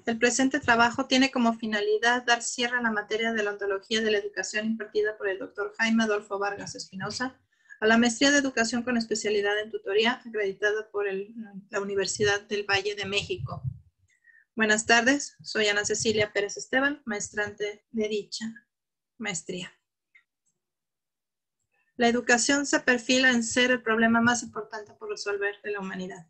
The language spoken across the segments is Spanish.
El presente trabajo tiene como finalidad dar cierre a la materia de la ontología de la educación impartida por el Dr. Jaime Adolfo Vargas Espinosa, a la maestría de educación con especialidad en tutoría, acreditada por la Universidad del Valle de México. Buenas tardes, soy Ana Cecilia Pérez Esteban, maestrante de dicha maestría. La educación se perfila en ser el problema más importante por resolver de la humanidad.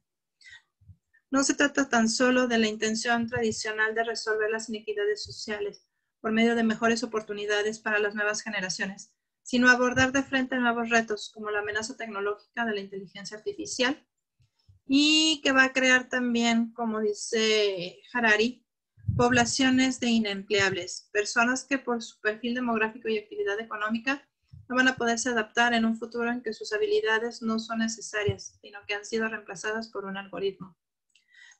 No se trata tan solo de la intención tradicional de resolver las inequidades sociales por medio de mejores oportunidades para las nuevas generaciones, sino abordar de frente nuevos retos como la amenaza tecnológica de la inteligencia artificial y que va a crear también, como dice Harari, poblaciones de inempleables, personas que por su perfil demográfico y actividad económica no van a poderse adaptar en un futuro en que sus habilidades no son necesarias, sino que han sido reemplazadas por un algoritmo.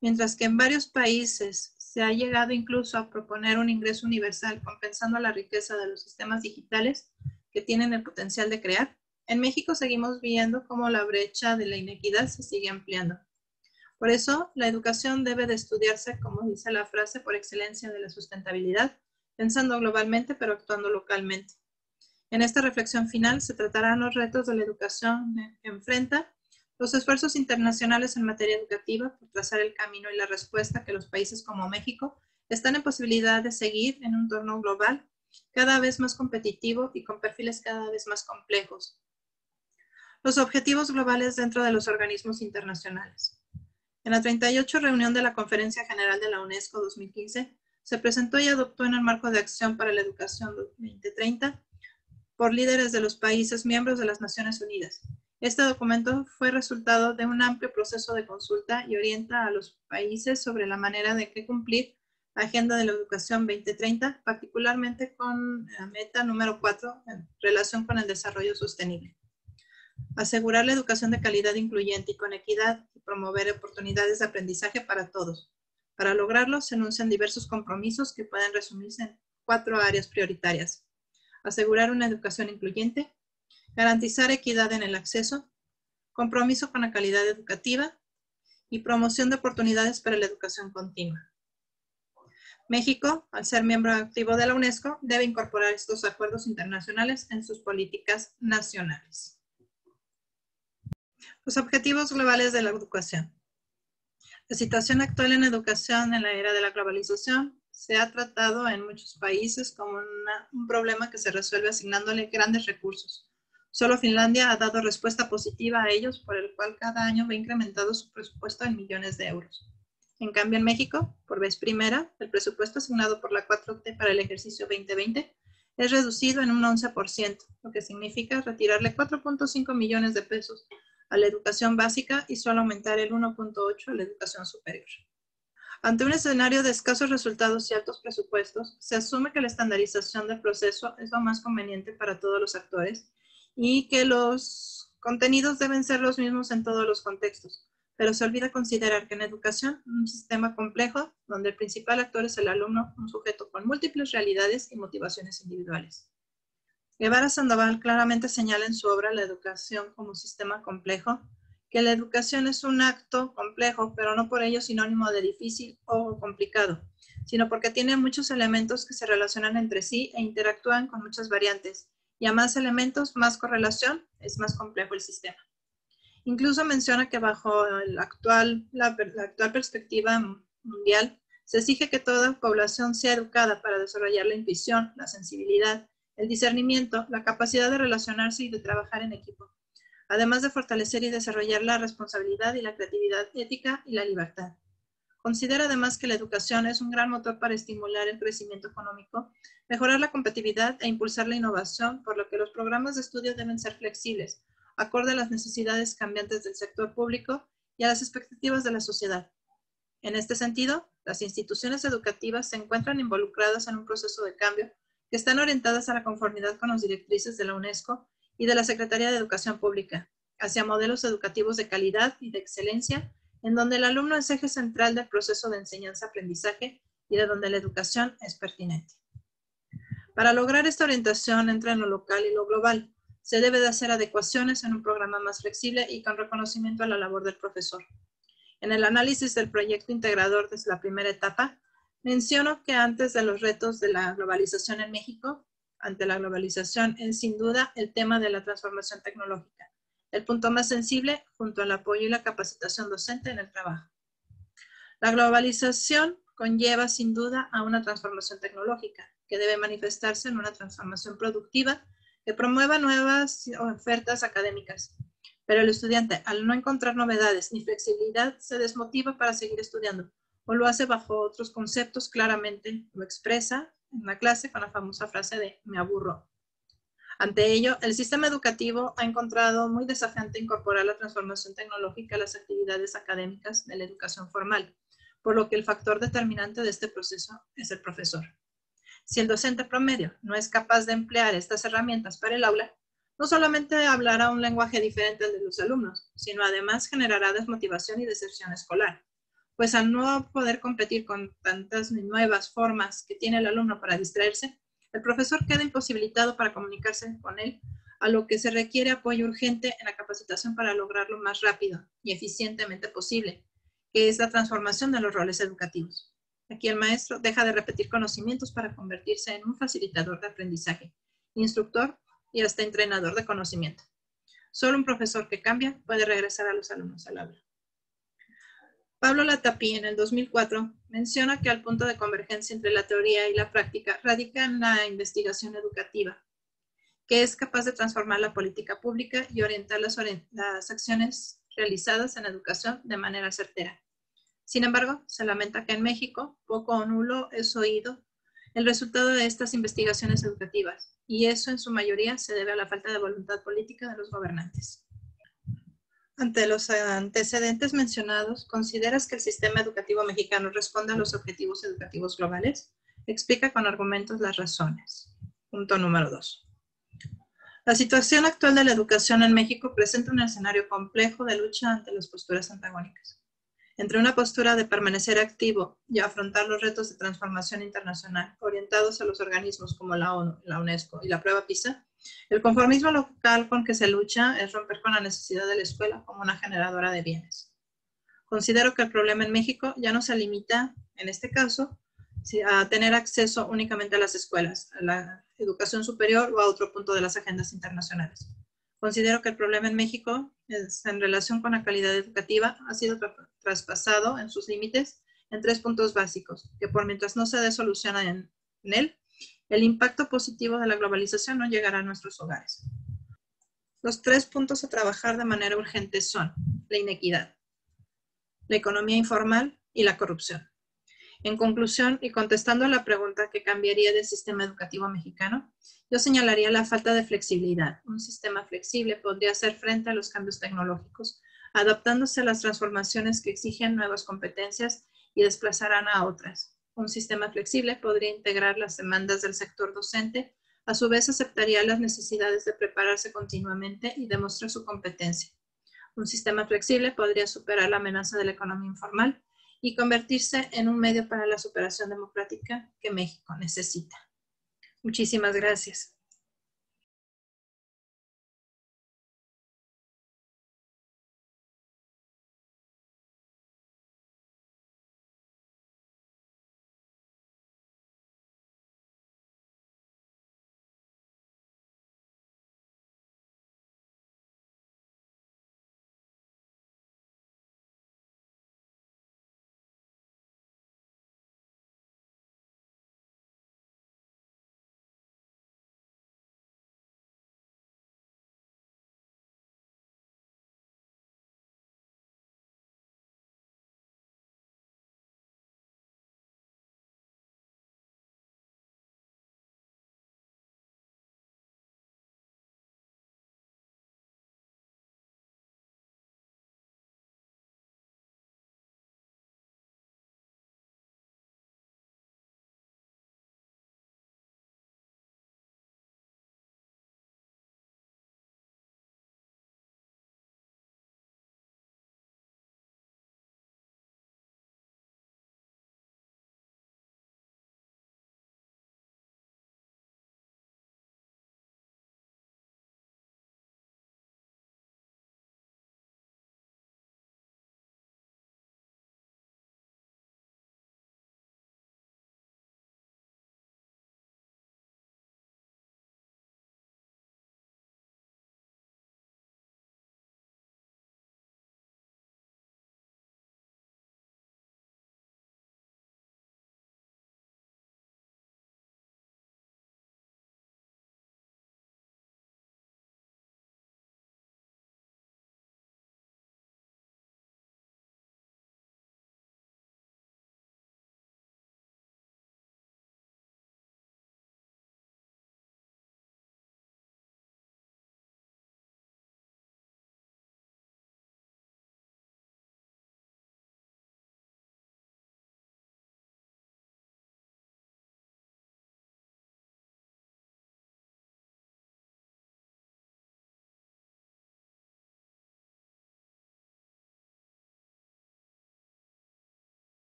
Mientras que en varios países se ha llegado incluso a proponer un ingreso universal compensando la riqueza de los sistemas digitales que tienen el potencial de crear, en México seguimos viendo cómo la brecha de la inequidad se sigue ampliando. Por eso, la educación debe de estudiarse, como dice la frase, por excelencia de la sustentabilidad, pensando globalmente pero actuando localmente. En esta reflexión final se tratarán los retos de la educación que enfrenta, los esfuerzos internacionales en materia educativa por trazar el camino y la respuesta que los países como México están en posibilidad de seguir en un entorno global cada vez más competitivo y con perfiles cada vez más complejos. Los objetivos globales dentro de los organismos internacionales. En la 38 reunión de la Conferencia General de la UNESCO 2015, se presentó y adoptó en el marco de acción para la educación 2030 por líderes de los países miembros de las Naciones Unidas. Este documento fue resultado de un amplio proceso de consulta y orienta a los países sobre la manera de que cumplir la Agenda de la Educación 2030, particularmente con la meta número 4 en relación con el desarrollo sostenible. Asegurar la educación de calidad incluyente y con equidad y promover oportunidades de aprendizaje para todos. Para lograrlo, se enuncian diversos compromisos que pueden resumirse en 4 áreas prioritarias. Asegurar una educación incluyente, garantizar equidad en el acceso, compromiso con la calidad educativa y promoción de oportunidades para la educación continua. México, al ser miembro activo de la UNESCO, debe incorporar estos acuerdos internacionales en sus políticas nacionales. Los objetivos globales de la educación. La situación actual en educación en la era de la globalización se ha tratado en muchos países como un problema que se resuelve asignándole grandes recursos. Solo Finlandia ha dado respuesta positiva a ellos, por el cual cada año va incrementado su presupuesto en millones de euros. En cambio, en México, por vez primera, el presupuesto asignado por la 4T para el ejercicio 2020 es reducido en un 11%, lo que significa retirarle 4.5 millones de pesos a la educación básica y solo aumentar el 1.8 a la educación superior. Ante un escenario de escasos resultados y altos presupuestos, se asume que la estandarización del proceso es lo más conveniente para todos los actores y que los contenidos deben ser los mismos en todos los contextos, pero se olvida considerar que en educación, un sistema complejo, donde el principal actor es el alumno, un sujeto con múltiples realidades y motivaciones individuales. Guevara Sandoval claramente señala en su obra La educación como sistema complejo, que la educación es un acto complejo, pero no por ello sinónimo de difícil o complicado, sino porque tiene muchos elementos que se relacionan entre sí e interactúan con muchas variantes, y a más elementos, más correlación, es más complejo el sistema. Incluso menciona que bajo la actual perspectiva mundial, se exige que toda población sea educada para desarrollar la intuición, la sensibilidad, el discernimiento, la capacidad de relacionarse y de trabajar en equipo, además de fortalecer y desarrollar la responsabilidad y la creatividad ética y la libertad. Considera además que la educación es un gran motor para estimular el crecimiento económico, mejorar la competitividad e impulsar la innovación, por lo que los programas de estudio deben ser flexibles, acorde a las necesidades cambiantes del sector público y a las expectativas de la sociedad. En este sentido, las instituciones educativas se encuentran involucradas en un proceso de cambio que están orientadas a la conformidad con las directrices de la UNESCO y de la Secretaría de Educación Pública, hacia modelos educativos de calidad y de excelencia, en donde el alumno es eje central del proceso de enseñanza-aprendizaje y de donde la educación es pertinente. Para lograr esta orientación entre lo local y lo global, se debe de hacer adecuaciones en un programa más flexible y con reconocimiento a la labor del profesor. En el análisis del proyecto integrador desde la primera etapa, Menciono que antes de los retos de la globalización en México, ante la globalización es sin duda el tema de la transformación tecnológica, el punto más sensible junto al apoyo y la capacitación docente en el trabajo. La globalización conlleva sin duda a una transformación tecnológica que debe manifestarse en una transformación productiva que promueva nuevas ofertas académicas. Pero el estudiante, al no encontrar novedades ni flexibilidad, se desmotiva para seguir estudiando o lo hace bajo otros conceptos, claramente lo expresa en la clase con la famosa frase de me aburro. Ante ello, el sistema educativo ha encontrado muy desafiante incorporar la transformación tecnológica a las actividades académicas de la educación formal, por lo que el factor determinante de este proceso es el profesor. Si el docente promedio no es capaz de emplear estas herramientas para el aula, no solamente hablará un lenguaje diferente al de los alumnos, sino además generará desmotivación y deserción escolar, pues al no poder competir con tantas nuevas formas que tiene el alumno para distraerse, el profesor queda imposibilitado para comunicarse con él, a lo que se requiere apoyo urgente en la capacitación para lograrlo más rápido y eficientemente posible, que es la transformación de los roles educativos. Aquí el maestro deja de repetir conocimientos para convertirse en un facilitador de aprendizaje, instructor y hasta entrenador de conocimiento. Solo un profesor que cambia puede regresar a los alumnos al aula. Pablo Latapí, en el 2004, menciona que al punto de convergencia entre la teoría y la práctica radica en la investigación educativa, que es capaz de transformar la política pública y orientar las acciones realizadas en educación de manera certera. Sin embargo, se lamenta que en México poco o nulo es oído el resultado de estas investigaciones educativas, y eso en su mayoría se debe a la falta de voluntad política de los gobernantes. Ante los antecedentes mencionados, ¿consideras que el sistema educativo mexicano responde a los objetivos educativos globales? Explica con argumentos las razones. Punto número 2. La situación actual de la educación en México presenta un escenario complejo de lucha ante las posturas antagónicas. Entre una postura de permanecer activo y afrontar los retos de transformación internacional orientados a los organismos como la ONU, la UNESCO y la prueba PISA, el conformismo local con que se lucha es romper con la necesidad de la escuela como una generadora de bienes. Considero que el problema en México ya no se limita, en este caso, a tener acceso únicamente a las escuelas, a la educación superior o a otro punto de las agendas internacionales. Considero que el problema en México en relación con la calidad educativa ha sido traspasado en sus límites en 3 puntos básicos, que por mientras no se dé solución en él, el impacto positivo de la globalización no llegará a nuestros hogares. Los 3 puntos a trabajar de manera urgente son la inequidad, la economía informal y la corrupción. En conclusión, y contestando a la pregunta que cambiaría del sistema educativo mexicano, yo señalaría la falta de flexibilidad. Un sistema flexible podría hacer frente a los cambios tecnológicos, adaptándose a las transformaciones que exigen nuevas competencias y desplazarán a otras. Un sistema flexible podría integrar las demandas del sector docente, a su vez aceptaría las necesidades de prepararse continuamente y demostrar su competencia. Un sistema flexible podría superar la amenaza de la economía informal y convertirse en un medio para la superación democrática que México necesita. Muchísimas gracias.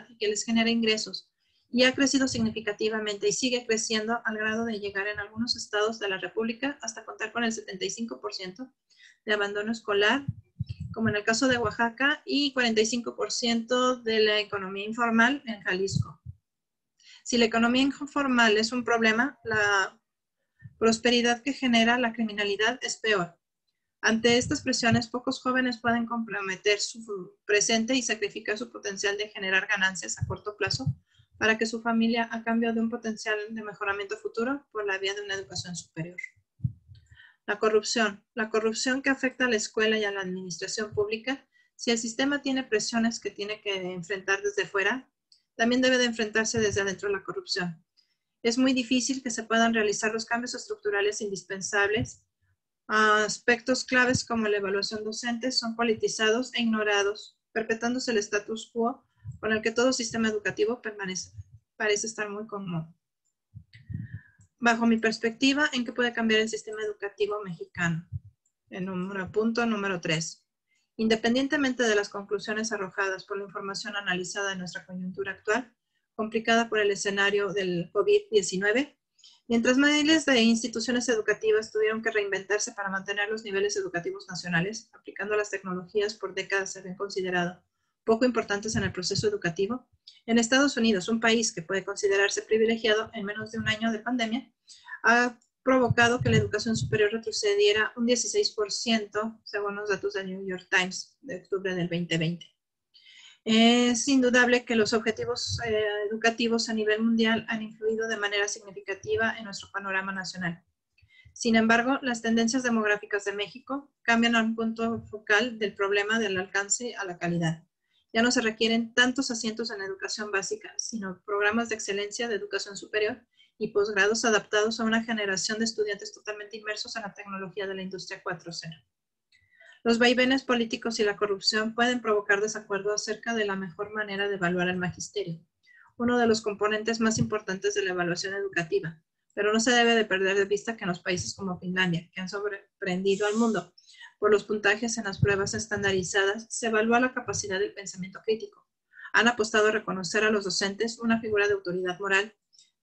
y que les genera ingresos. Y ha crecido significativamente y sigue creciendo al grado de llegar en algunos estados de la República hasta contar con el 75% de abandono escolar, como en el caso de Oaxaca, y 45% de la economía informal en Jalisco. Si la economía informal es un problema, la prosperidad que genera la criminalidad es peor. Ante estas presiones, pocos jóvenes pueden comprometer su presente y sacrificar su potencial de generar ganancias a corto plazo para que su familia, a cambio de un potencial de mejoramiento futuro, por la vía de una educación superior. La corrupción que afecta a la escuela y a la administración pública. Si el sistema tiene presiones que tiene que enfrentar desde fuera, también debe de enfrentarse desde adentro la corrupción. Es muy difícil que se puedan realizar los cambios estructurales indispensables. Aspectos claves como la evaluación docente son politizados e ignorados, perpetuándose el status quo con el que todo sistema educativo parece estar muy cómodo. Bajo mi perspectiva, ¿en qué puede cambiar el sistema educativo mexicano? Punto número 3. Independientemente de las conclusiones arrojadas por la información analizada en nuestra coyuntura actual, complicada por el escenario del COVID-19, mientras miles de instituciones educativas tuvieron que reinventarse para mantener los niveles educativos nacionales, aplicando las tecnologías por décadas se habían considerado poco importantes en el proceso educativo, en Estados Unidos, un país que puede considerarse privilegiado en menos de un año de pandemia, ha provocado que la educación superior retrocediera un 16%, según los datos del New York Times de octubre del 2020. Es indudable que los objetivos educativos a nivel mundial han influido de manera significativa en nuestro panorama nacional. Sin embargo, las tendencias demográficas de México cambian a un punto focal del problema del alcance a la calidad. Ya no se requieren tantos asientos en educación básica, sino programas de excelencia de educación superior y posgrados adaptados a una generación de estudiantes totalmente inmersos en la tecnología de la industria 4.0. Los vaivenes políticos y la corrupción pueden provocar desacuerdo acerca de la mejor manera de evaluar el magisterio, uno de los componentes más importantes de la evaluación educativa, pero no se debe de perder de vista que en los países como Finlandia, que han sorprendido al mundo por los puntajes en las pruebas estandarizadas, se evalúa la capacidad del pensamiento crítico. Han apostado a reconocer a los docentes una figura de autoridad moral,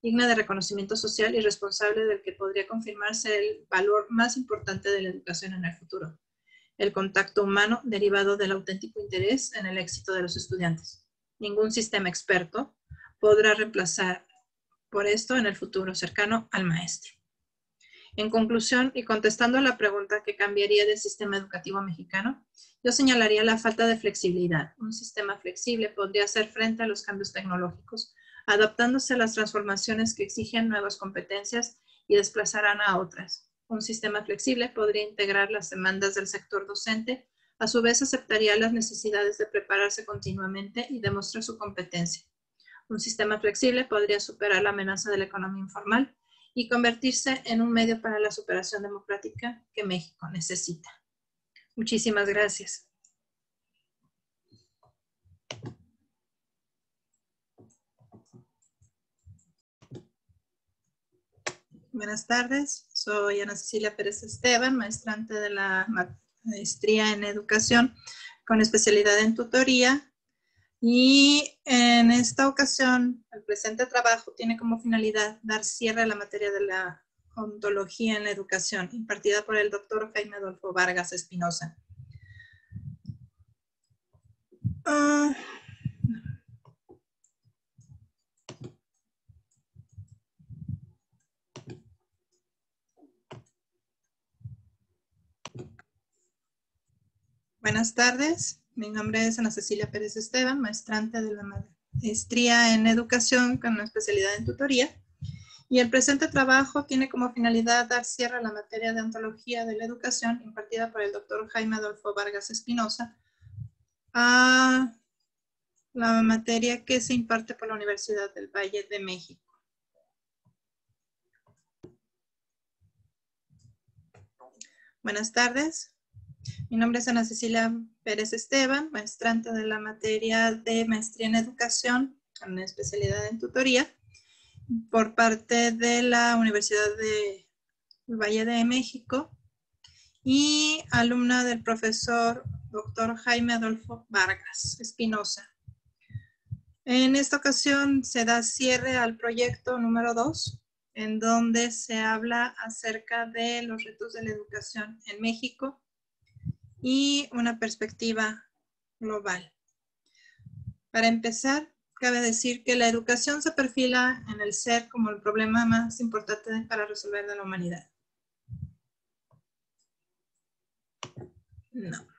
digna de reconocimiento social y responsable del que podría confirmarse el valor más importante de la educación en el futuro, el contacto humano derivado del auténtico interés en el éxito de los estudiantes. Ningún sistema experto podrá reemplazar por esto en el futuro cercano al maestro. En conclusión, y contestando a la pregunta que cambiaría del sistema educativo mexicano, yo señalaría la falta de flexibilidad. Un sistema flexible podría hacer frente a los cambios tecnológicos, adaptándose a las transformaciones que exigen nuevas competencias y desplazarán a otras. Un sistema flexible podría integrar las demandas del sector docente, a su vez aceptaría las necesidades de prepararse continuamente y demostrar su competencia. Un sistema flexible podría superar la amenaza de la economía informal y convertirse en un medio para la superación democrática que México necesita. Muchísimas gracias. Buenas tardes, soy Ana Cecilia Pérez Esteban, maestrante de la maestría en educación con especialidad en tutoría. Y en esta ocasión, el presente trabajo tiene como finalidad dar cierre a la materia de la ontología en la educación, impartida por el doctor Jaime Adolfo Vargas Espinosa. Buenas tardes, mi nombre es Ana Cecilia Pérez Esteban, maestrante de la maestría en educación con una especialidad en tutoría. Y el presente trabajo tiene como finalidad dar cierre a la materia de ontología de la educación impartida por el doctor Jaime Adolfo Vargas Espinosa, a la materia que se imparte por la Universidad del Valle de México. Buenas tardes. Mi nombre es Ana Cecilia Pérez Esteban, maestrante de la materia de maestría en educación con una especialidad en tutoría por parte de la Universidad del Valle de México y alumna del profesor doctor Jaime Adolfo Vargas Espinosa. En esta ocasión se da cierre al proyecto número 2, en donde se habla acerca de los retos de la educación en México y una perspectiva global. Para empezar, cabe decir que la educación se perfila en el ser como el problema más importante para resolver de la humanidad. No.